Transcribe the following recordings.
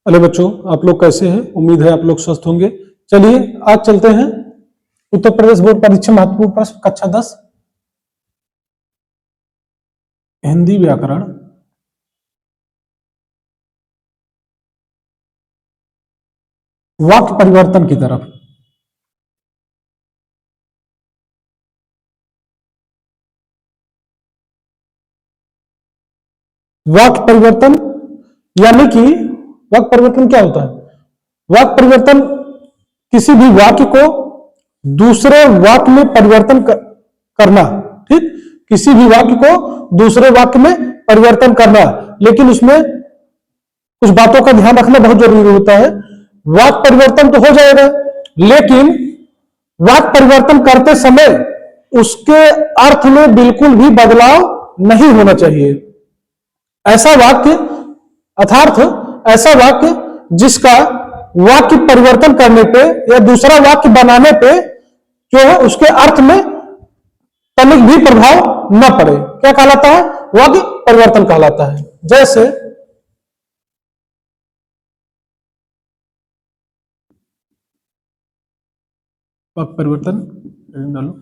Hello बच्चों, आप लोग कैसे हैं? उम्मीद है आप लोग स्वस्थ होंगे। चलिए आज चलते हैं उत्तर प्रदेश बोर्ड परीक्षा महत्वपूर्ण प्रश्न कक्षा 10 हिंदी व्याकरण। वाक्य परिवर्तन की तरफ। वाक्य परिवर्तन यानी कि वाक्य परिवर्तन क्या होता है? वाक्य परिवर्तन किसी भी वाक्य को दूसरे वाक्य में परिवर्तन करना। ठीक, किसी भी वाक्य को दूसरे वाक्य में परिवर्तन करना, लेकिन उसमें कुछ बातों का ध्यान रखना बहुत जरूरी होता है। वाक्य परिवर्तन तो हो जाएगा, लेकिन वाक्य परिवर्तन करते समय उसके अर्थ में बिल्कुल भी बदलाव नहीं होना चाहिए। ऐसा वाक्य अर्थात ऐसा वाक्य जिसका वाक्य परिवर्तन करने पे या दूसरा वाक्य बनाने पे जो है उसके अर्थ में तनिक भी प्रभाव न पड़े, क्या कहलाता है? वाक्य परिवर्तन कहलाता है। जैसे वाक्य परिवर्तन डालो।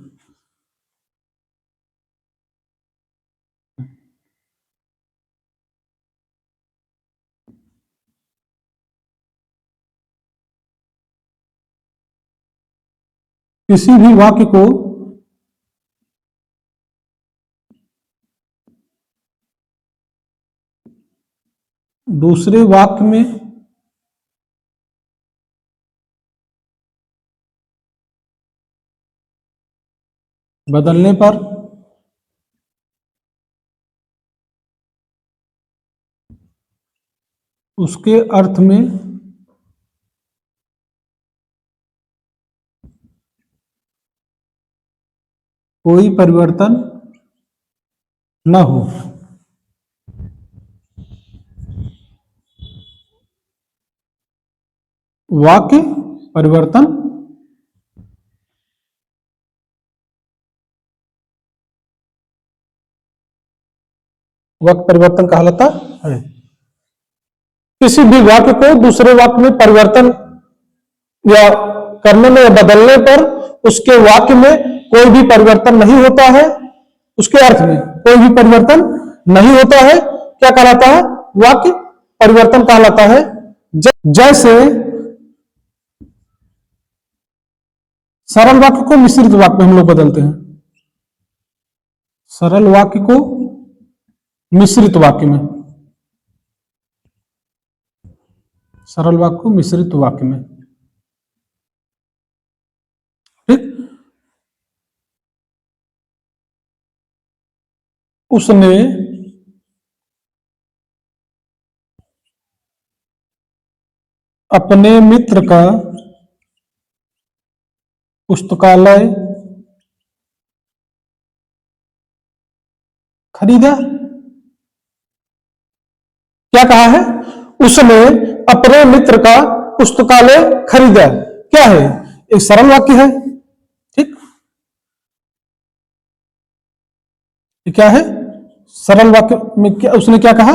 किसी भी वाक्य को दूसरे वाक्य में बदलने पर उसके अर्थ में कोई परिवर्तन न हो। वाक्य परिवर्तन वाक्य परिवर्तन कहलाता है। किसी भी वाक्य को दूसरे वाक्य में परिवर्तन या करने में या बदलने पर उसके वाक्य में कोई भी परिवर्तन नहीं होता है, उसके अर्थ में कोई भी परिवर्तन नहीं होता है, क्या कहलाता है? वाक्य परिवर्तन कहलाता है। जैसे सरल वाक्य को मिश्रित वाक्य में हम लोग बदलते हैं। सरल वाक्य को मिश्रित वाक्य में, सरल वाक्य को मिश्रित वाक्य में। ठीक, उसने अपने मित्र का पुस्तकालय खरीदा। क्या कहा है? उसने अपने मित्र का पुस्तकालय खरीदा। क्या है? एक सरल वाक्य है। ठीक, ये क्या है? सरल वाक्य में क्या उसने क्या कहा?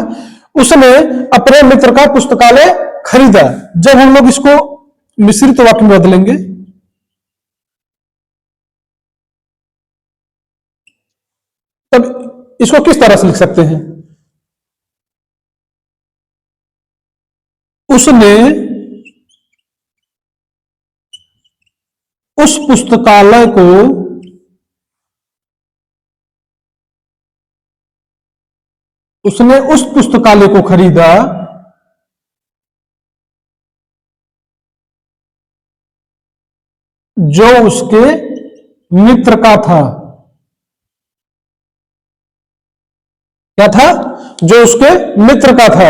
उसने अपने मित्र का पुस्तकालय खरीदा। जब हम लोग इसको मिश्रित वाक्य में बदलेंगे तब इसको किस तरह से लिख सकते हैं? उसने उस पुस्तकालय को खरीदा जो उसके मित्र का था। क्या था? जो उसके मित्र का था।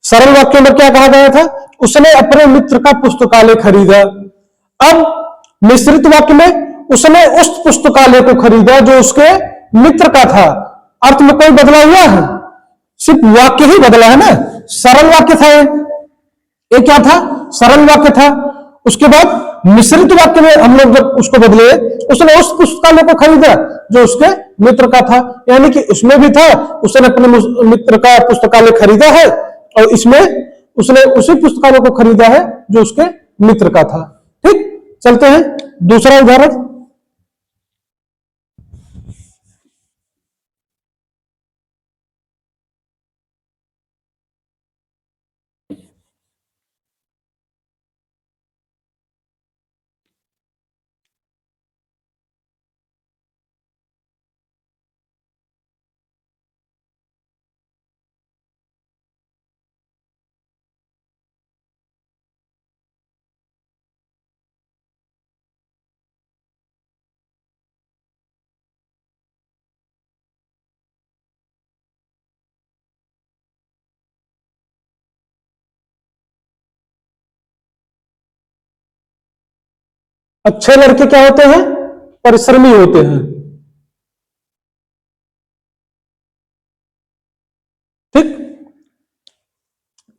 सरल वाक्य में क्या कहा गया था? उसने अपने मित्र का पुस्तकालय खरीदा। अब मिश्रित वाक्य में उसने उस पुस्तकालय को खरीदा जो उसके मित्र का था। अर्थ में कोई बदलाव हुआ है? सिर्फ वाक्य ही बदला है ना। सरल वाक्य था ये क्या था? सरल वाक्य था। उसके बाद मिश्रित वाक्य में हम लोग जब उसको बदले, उसने उस पुस्तकालय को खरीदा जो उसके मित्र का था, यानी कि उसमें भी था उसने अपने मित्र का पुस्तकालय खरीदा है, और इसमें उसने उसी पुस्तकालय को खरीदा है जो उसके मित्र का था। ठीक, चलते हैं दूसरा उदाहरण। अच्छे लड़के क्या होते हैं? परिश्रमी होते हैं। ठीक,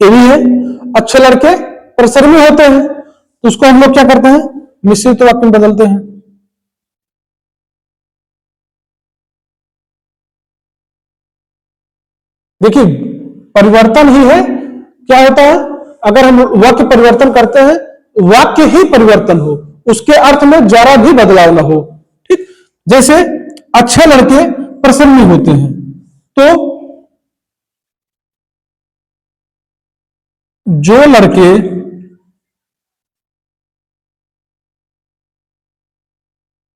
ये भी है, अच्छे लड़के परिश्रमी होते हैं, तो उसको हम लोग क्या करते हैं? मिश्रित वाक्य में बदलते हैं। देखिए, परिवर्तन ही है, क्या होता है? अगर हम वाक्य परिवर्तन करते हैं, वाक्य ही परिवर्तन हो, उसके अर्थ में जरा भी बदलाव ना हो। ठीक, जैसे अच्छे लड़के प्रसन्न होते हैं, तो जो लड़के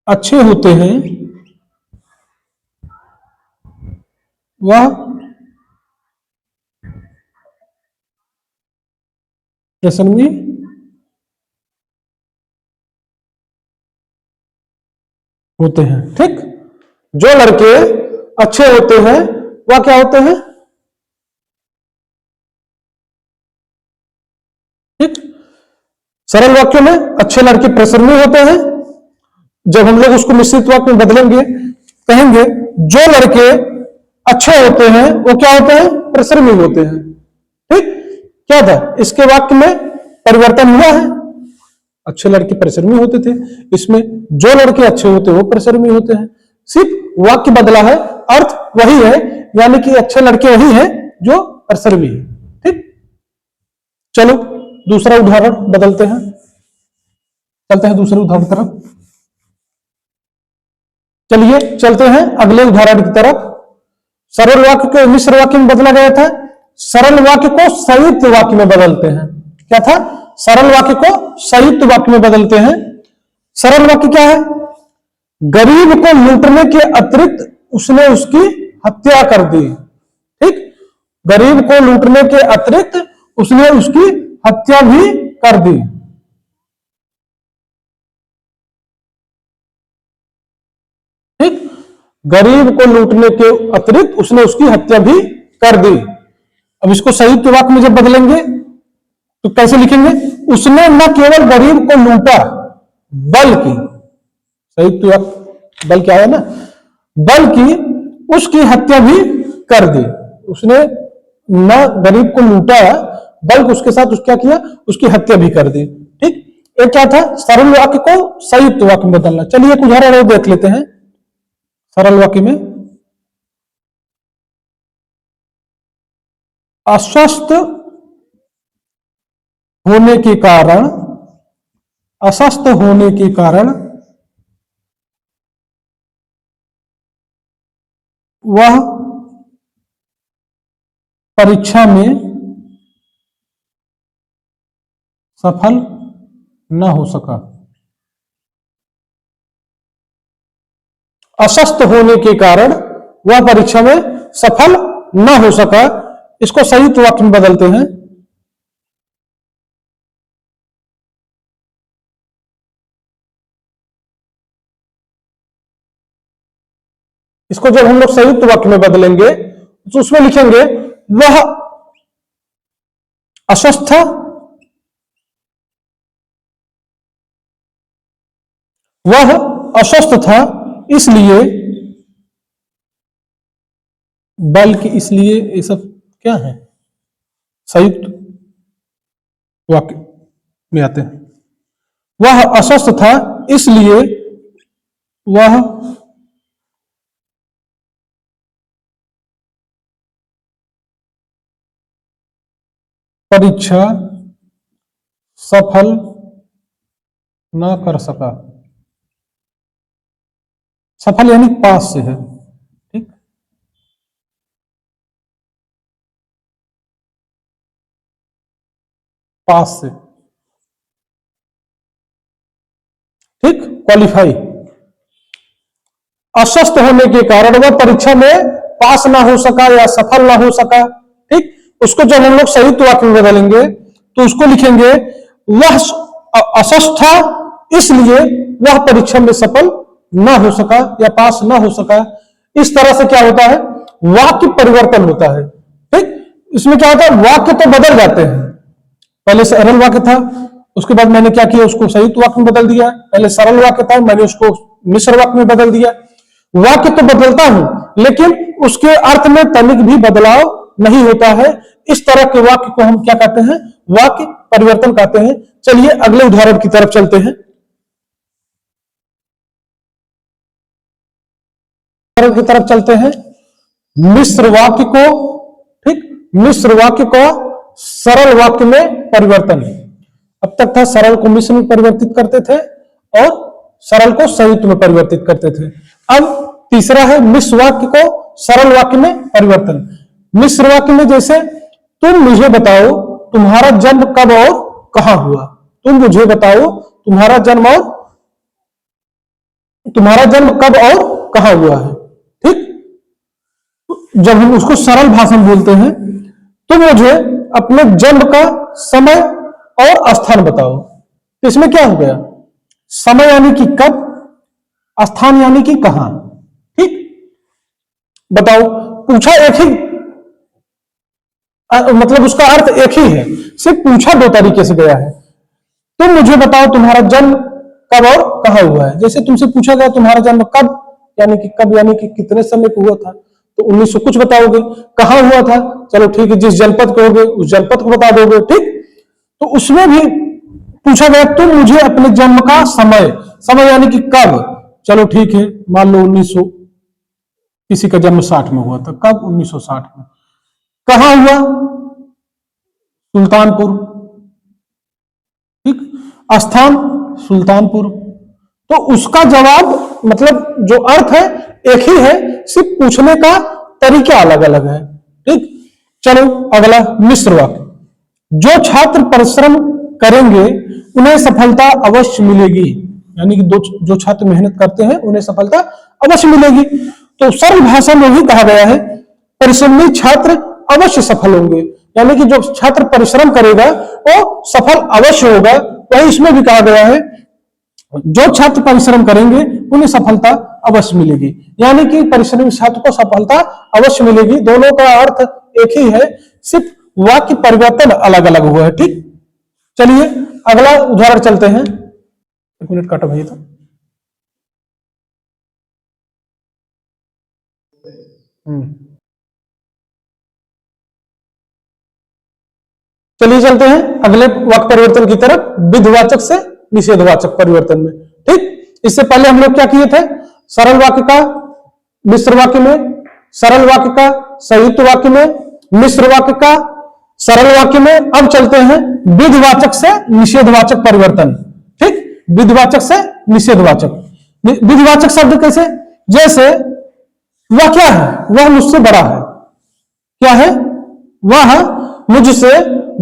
अच्छे होते हैं वह प्रसन्न होते हैं। ठीक, जो लड़के अच्छे होते हैं वह क्या होते हैं? ठीक, सरल वाक्यों में अच्छे लड़के प्रसन्न होते हैं। जब हम लोग उसको मिश्रित वाक्य में बदलेंगे, कहेंगे जो लड़के अच्छे होते हैं वो क्या होते हैं? प्रसन्न होते हैं। ठीक, क्या था? इसके वाक्य में परिवर्तन हुआ है, अच्छे लड़के परिश्रमी होते थे, इसमें जो लड़के अच्छे होते हैं वो परिश्रमी होते हैं। सिर्फ वाक्य बदला है, अर्थ वही है, यानी कि अच्छे लड़के वही है जो परिश्रमी है। ठीक, चलो दूसरा उदाहरण बदलते हैं, चलते हैं दूसरे उदाहरण की तरफ। चलिए चलते हैं अगले उदाहरण की तरफ। सरल वाक्य को मिश्र वाक्य में बदला गया था, सरल वाक्य को संयुक्त वाक्य में बदलते हैं। क्या था? सरल वाक्य को संयुक्त वाक्य में बदलते हैं। सरल वाक्य क्या है? गरीब को लूटने के अतिरिक्त उसने उसकी हत्या कर दी। ठीक, गरीब को लूटने के अतिरिक्त उसने उसकी हत्या भी कर दी। ठीक, गरीब को लूटने के अतिरिक्त उसने उसकी हत्या भी कर दी। अब इसको संयुक्त वाक्य में जब बदलेंगे तो कैसे लिखेंगे? उसने न केवल गरीब को लूटा बल्कि, संयुक्त वाक्य बल क्या है ना, बल्कि उसकी हत्या भी कर दी। उसने न गरीब को लूटा बल्कि उसके साथ क्या किया? उसकी हत्या भी कर दी। ठीक, ये क्या था? सरल वाक्य को संयुक्त वाक्य में बदलना। चलिए एक उदाहरण और देख लेते हैं सरल वाक्य में। अस्वस्थ होने के कारण, अस्वस्थ होने के कारण वह परीक्षा में सफल न हो सका। अस्वस्थ होने के कारण वह परीक्षा में सफल न हो सका, इसको संयुक्त वाक्य में बदलते हैं। इसको जब हम लोग संयुक्त वाक्य में बदलेंगे तो उसमें लिखेंगे वह अस्वस्थ था, वह अस्वस्थ था इसलिए, बल्कि इसलिए, ये सब क्या है? संयुक्त वाक्य में आते हैं। वह अस्वस्थ था इसलिए वह परीक्षा सफल ना कर सका। सफल यानी पास से है, ठीक। पास से, ठीक, क्वालिफाई। अस्वस्थ होने के कारण वह परीक्षा में पास ना हो सका या सफल ना हो सका, ठीक। उसको जब हम लोग संयुक्त वाक्य में बदलेंगे तो उसको लिखेंगे वह अस्वस्थ था इसलिए वह परीक्षा में सफल ना हो सका या पास ना हो सका। इस तरह से क्या होता है, वाक्य परिवर्तन होता है, ठीक। इसमें क्या होता है, वाक्य तो बदल जाते हैं। पहले सरल वाक्य था, उसके बाद मैंने क्या किया, उसको संयुक्त वाक्य में बदल दिया। पहले सरल वाक्य था, मैंने उसको मिश्र वाक्य में बदल दिया। वाक्य तो बदलता हूं लेकिन उसके अर्थ में तनिक भी बदलाव नहीं होता है। इस तरह के वाक्य को हम क्या कहते हैं, वाक्य परिवर्तन कहते हैं। चलिए अगले उदाहरण की तरफ चलते हैं। उदाहरण की तरफ चलते हैं। मिश्र वाक्य को, ठीक, मिश्र वाक्य को सरल वाक्य में परिवर्तन। अब तक था सरल को मिश्र में परिवर्तित करते थे और सरल को संयुक्त में परिवर्तित करते थे। अब तीसरा है मिश्र वाक्य को सरल वाक्य में परिवर्तन। मिश्र वाक्य में जैसे तुम मुझे बताओ तुम्हारा जन्म कब और कहां हुआ। तुम मुझे बताओ तुम्हारा जन्म कब और कहां हुआ है, ठीक। जब हम उसको सरल भाषा में बोलते हैं तो मुझे अपने जन्म का समय और स्थान बताओ। तो इसमें क्या हो गया, समय यानी कि कब, स्थान यानी कि कहां, ठीक। बताओ, पूछा एक ही, मतलब उसका अर्थ एक ही है, सिर्फ पूछा दो तरीके से गया है। तुम मुझे बताओ तुम्हारा जन्म कब और कहां हुआ है। जैसे तुमसे पूछा गया तुम्हारा जन्म कब, यानी कि कब यानी कि कितने समय को हुआ था, तो 1900 कुछ बताओगे। कहां हुआ था, चलो ठीक है, जिस जनपद कहोगे उस जनपद को बता दोगे, ठीक। तो उसमें भी पूछा गया तुम मुझे अपने जन्म का समय, समय यानी कि कब, चलो ठीक है, मान लो 1900, किसी का जन्म 60 में हुआ था, कब, 1960 में। कहां हुआ, सुल्तानपुर, ठीक, स्थान सुल्तानपुर। तो उसका जवाब मतलब जो अर्थ है एक ही है, सिर्फ पूछने का तरीका अलग अलग है, ठीक। चलो अगला मिश्र वाक्य। जो छात्र परिश्रम करेंगे उन्हें सफलता अवश्य मिलेगी, यानी कि जो छात्र मेहनत करते हैं उन्हें सफलता अवश्य मिलेगी। तो सरल भाषा में भी कहा गया है परिश्रमी छात्र अवश्य सफल होंगे, यानी कि जो छात्र परिश्रम करेगा वो सफल अवश्य होगा। वही इसमें भी कहा गया है जो छात्र परिश्रम करेंगे उन्हें सफलता अवश्य मिलेगी, यानी कि परिश्रमी छात्र को सफलता अवश्य मिलेगी। दोनों का अर्थ एक ही है, सिर्फ वाक्य परिवर्तन अलग अलग हुआ है, ठीक। चलिए अगला उदाहरण चलते हैं। एक मिनट काटो भैया तो। चलिए चलते हैं अगले वाक्य परिवर्तन की तरफ, विधिवाचक से निषेधवाचक परिवर्तन में, ठीक। इससे पहले हम लोग क्या किए थे, सरल वाक्य का मिश्र वाक्य में, सरल वाक्य का संयुक्त वाक्य में, मिश्र वाक्य का सरल वाक्य में। अब चलते हैं विधिवाचक से निषेधवाचक परिवर्तन, ठीक। विधिवाचक से निषेधवाचक। विधिवाचक शब्द कैसे, जैसे वह क्या है, वह मुझसे बड़ा है, क्या है, वह मुझसे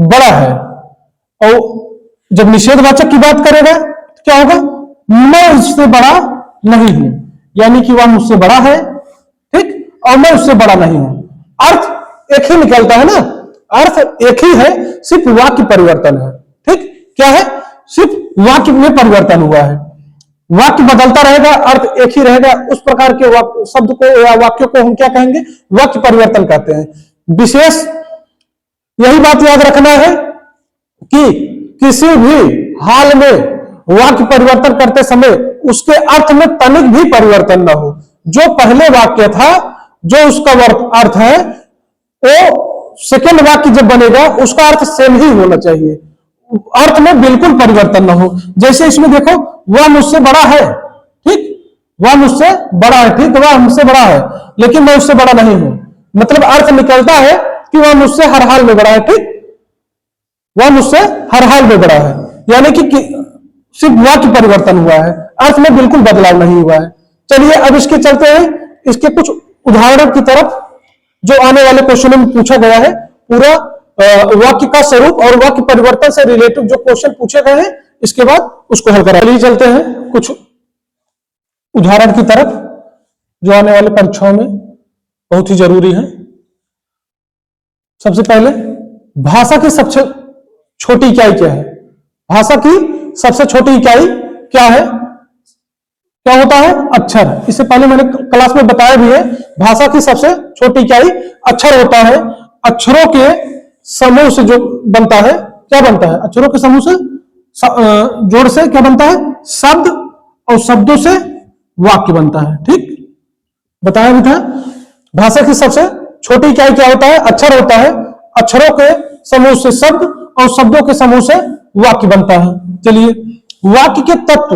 बड़ा है। और जब निषेधवाचक की बात करेगा तो क्या होगा, मैं उससे बड़ा नहीं हूं, यानी कि वह मुझसे बड़ा है, ठीक, और मैं उससे बड़ा नहीं हूं। अर्थ एक ही निकलता है ना, अर्थ एक ही है, सिर्फ वाक्य परिवर्तन है, ठीक। क्या है, सिर्फ वाक्य में परिवर्तन हुआ है, वाक्य बदलता रहेगा, अर्थ एक ही रहेगा। उस प्रकार के शब्द को या वाक्य को हम क्या कहेंगे, वाक्य परिवर्तन कहते हैं। विशेष यही बात याद रखना है कि किसी भी हाल में वाक्य परिवर्तन करते समय उसके अर्थ में तनिक भी परिवर्तन ना हो। जो पहले वाक्य था, जो उसका अर्थ है, वो सेकेंड वाक्य जब बनेगा उसका अर्थ सेम ही होना चाहिए, अर्थ में बिल्कुल परिवर्तन ना हो। जैसे इसमें देखो, वह मुझसे बड़ा है, ठीक, वह मुझसे बड़ा है, ठीक, वह मुझसे बड़ा है लेकिन मैं उससे बड़ा नहीं हूं, मतलब अर्थ निकलता है कि वह मुझसे हर हाल में बड़ा है, ठीक। वह मुझसे हर हाल में बड़ा है, यानी कि सिर्फ वाक्य परिवर्तन हुआ है, अर्थ में बिल्कुल बदलाव नहीं हुआ है। चलिए अब इसके चलते हैं इसके कुछ उदाहरण की तरफ, जो आने वाले क्वेश्चन में पूछा गया है। पूरा वाक्य का स्वरूप और वाक्य परिवर्तन से रिलेटेड जो क्वेश्चन पूछे गए हैं, इसके बाद उसको हल करा। चलिए चलते हैं कुछ उदाहरण की तरफ, जो आने वाले परीक्षाओं में बहुत ही जरूरी है। सबसे पहले, भाषा की सबसे छोटी इकाई क्या है? भाषा की सबसे छोटी इकाई क्या है? क्या होता है? अक्षर। इससे पहले मैंने क्लास में बताया भी है, भाषा की सबसे छोटी इकाई अक्षर होता है। अक्षरों के समूह से जो बनता है, क्या बनता है? अक्षरों के समूह से जोड़ से क्या बनता है? शब्द, और शब्दों से वाक्य बनता है। ठीक, बताया भी था। भाषा की सबसे छोटी इकाई क्या होता है? अक्षर होता है। अक्षरों के समूह से शब्द, और शब्दों के समूह से वाक्य बनता है। चलिए, वाक्य के तत्व,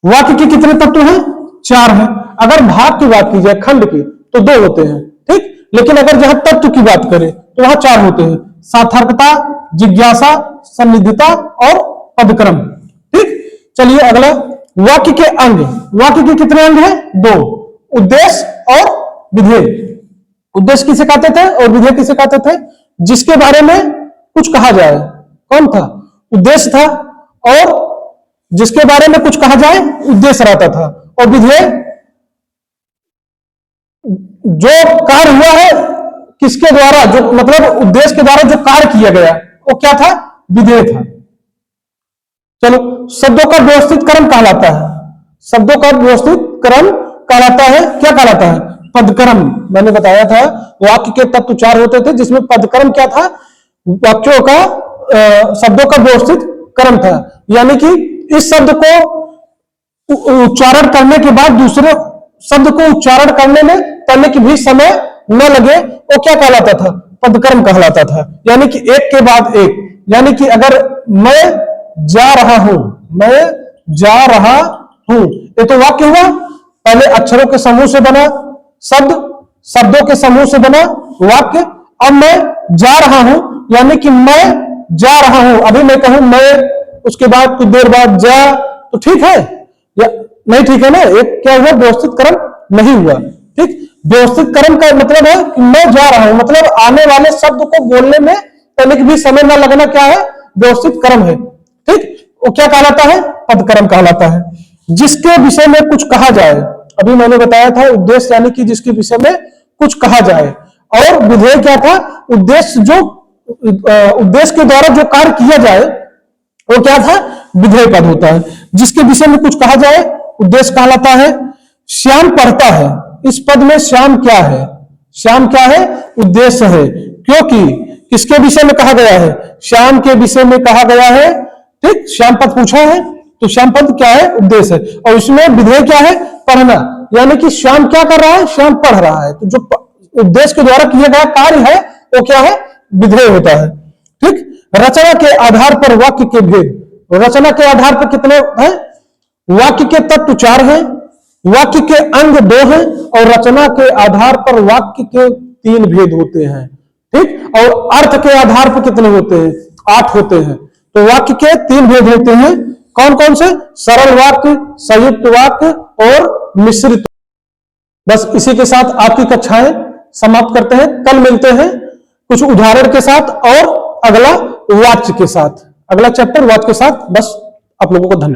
वाक्य के कितने तत्व हैं? 4 हैं। अगर भाग की बात की जाए, खंड की, तो 2 होते हैं। ठीक, लेकिन अगर जहां तत्व की बात करें तो वहां 4 होते हैं। सार्थकता, जिज्ञासा, सन्निधिता और पदक्रम। ठीक, चलिए अगला, वाक्य के अंग। वाक्य के कितने अंग हैं? 2, उद्देश्य और विधेय। उद्देश्य किसे कहते थे और विधेय किसे कहते थे? जिसके बारे में कुछ कहा जाए, कौन था? उद्देश्य था। और जिसके बारे में कुछ कहा जाए, उद्देश्य रहता था। और विधेय, जो कार्य हुआ है किसके द्वारा, जो मतलब उद्देश्य के द्वारा जो कार्य किया गया, वो क्या था? विधेय था। चलो, शब्दों का व्यवस्थित क्रम कहलाता है। शब्दों का व्यवस्थित क्रम कहलाता है, क्या कहलाता है? पदक्रम। मैंने बताया था वाक्य के तत्व 4 होते थे, जिसमें पदक्रम क्या था? वाक्यों का शब्दों का व्यवस्थित क्रम था। यानी कि इस शब्द को उच्चारण करने के बाद दूसरे शब्द को उच्चारण करने में पढ़ने की भी समय न लगे, वो क्या कहलाता था? पदक्रम कहलाता था। यानी कि एक के बाद एक, यानी कि अगर मैं जा रहा हूं, मैं जा रहा हूं, ये तो वाक्य हुआ। पहले अक्षरों के समूह से बना शब्द, शब्दों के समूह से बना वाक्य। अब मैं जा रहा हूं, यानी कि मैं जा रहा हूं। अभी मैं कहूं मैं, उसके बाद कुछ देर बाद जा, तो ठीक है या नहीं? ठीक है ना? एक क्या हुआ? व्यवस्थित क्रम नहीं हुआ। ठीक, व्यवस्थित क्रम का मतलब है कि मैं जा रहा हूं, मतलब आने वाले शब्द को बोलने में पहले की भी समय न लगना, क्या है? व्यवस्थित क्रम है। ठीक, वो क्या कहलाता है? पदक्रम कहलाता है। जिसके विषय में कुछ कहा जाए, अभी मैंने बताया था उद्देश्य, यानी कि जिसके विषय में कुछ कहा जाए। और विधेय क्या था? उद्देश्य, जो उद्देश्य के द्वारा जो कार्य किया जाए, वो क्या था? विधेय पद होता है। जिसके विषय में कुछ कहा जाए, उद्देश्य कहलाता है। श्याम पढ़ता है, इस पद में श्याम क्या है? श्याम क्या है? उद्देश्य है। क्योंकि किसके विषय में कहा गया है? श्याम के विषय में कहा गया है। ठीक, श्याम पद पूछा है, तो श्याम पद क्या है? उद्देश्य है। और इसमें विधेय क्या है? पढ़ना। यानी कि श्याम क्या कर रहा है? श्याम पढ़ रहा है। तो जो उद्देश्य के द्वारा किया गया कार्य है, वो क्या है? विधेय होता है। ठीक, रचना के आधार पर वाक्य के भेद। रचना के आधार पर कितने हैं? वाक्य के तत्व 4 हैं, वाक्य के अंग 2 हैं, और रचना के आधार पर वाक्य के 3 भेद होते हैं। ठीक, और अर्थ के आधार पर कितने होते हैं? 8 होते हैं। तो वाक्य के 3 भेद होते हैं। कौन कौन से? सरल वाक्य, संयुक्त वाक्य और मिश्रित। बस इसी के साथ आपकी कक्षाएं समाप्त करते हैं। कल मिलते हैं कुछ उदाहरण के साथ और अगला वाक्य के साथ, अगला चैप्टर वाक्य के साथ। बस आप लोगों को धन्यवाद।